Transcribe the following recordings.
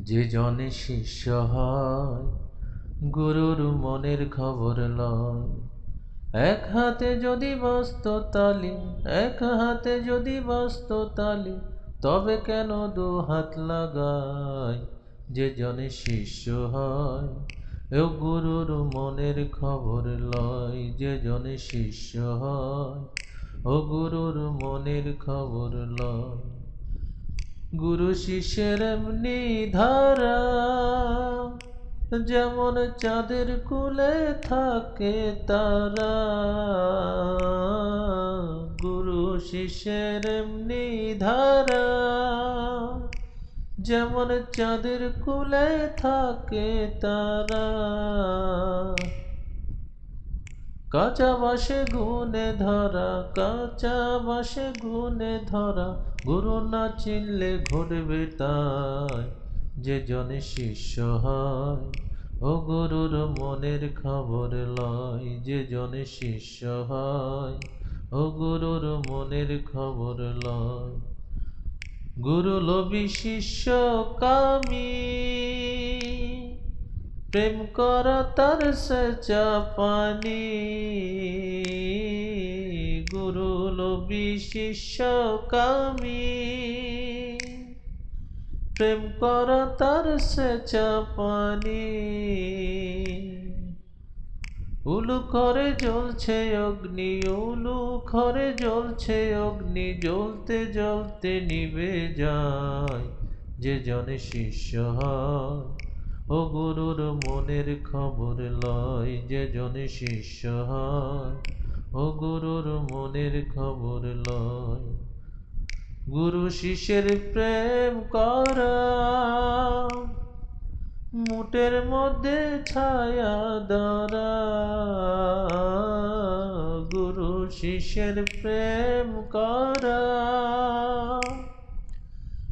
যে জনে শিষ্য হয় গুরুর মনের খবর লয়। এক হাতে যদি বাজত তালি, এক হাতে যদি বাজত তালি, তবে কেন দু হাত লাগায়? যে জনে শিষ্য হয় ও গুরুর মনের খবর লয়। যে জনে শিষ্য হয় ও গুরুর মনের খবর লয়। গুরু শিষ্যের এমনি ধারা, যেমন চাঁদের কুলে থাকে তারা। গুরু শিষ্যের এমনি ধারা, যেমন চাঁদের কুলে থাকে তারা। কাঁচা বাসে গুনে ধরা, কাঁচা বাসে গুনে ধরা, গুরু না চিনলে ঘটবে তাই। যে জনে শিষ্য হয় ও গুরুর মনের খবর লয়। যে জনে শিষ্য হয় ও গুরুর মনের খবর লয়। গুরু লোভী শিষ্য কামী, প্রেম কর তার সেচা পানি। গুরু লোভী শিষ্য কামী, প্রেম কর তার সেচা পানি। উলু করে জ্বলছে অগ্নি, উলু করে জ্বলছে অগ্নি, জ্বলতে জ্বলতে নিভে যায়। যে জনে শিষ্য হয় ও গুরুর মনের খবর লয়। যে জনে শিষ্য হয় ও গুরুর মনের খবর লয়। গুরু শিষ্যের প্রেম করা, মুটের মধ্যে ছায়া ধরা। গুরু শিষ্যের প্রেম করা,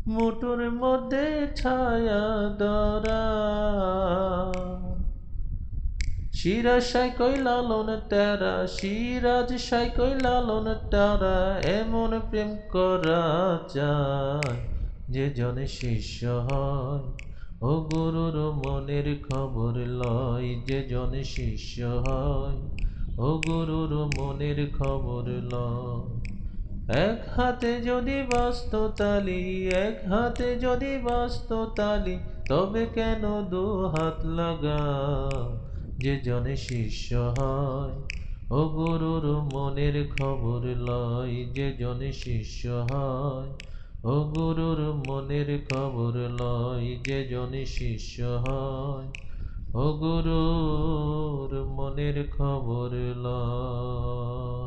মুটুর মধ্যে ছায়া ধরা। সিরাজ সাইকই লালন টেরা, সিরাজ সাইকই লালন টেরা, এমন প্রেম করা চায়। যে জনে শিষ্য হয় ও গুরুর মনের খবর লয়। যে জনে শিষ্য হয় ও গুরুর মনের খবর লয়। এক হাতে যদি বাজত তালি, এক হাতে যদি বাজত তালি, তবে কেন দু হাত লাগাও? যে জনে শিষ্য হয় ও গুরুর মনের খবর লয়। যে জনে শিষ্য হয় ও গুরুর মনের খবর লয়। যে জনে শিষ্য হয় ও গুরুর মনের খবর লয়।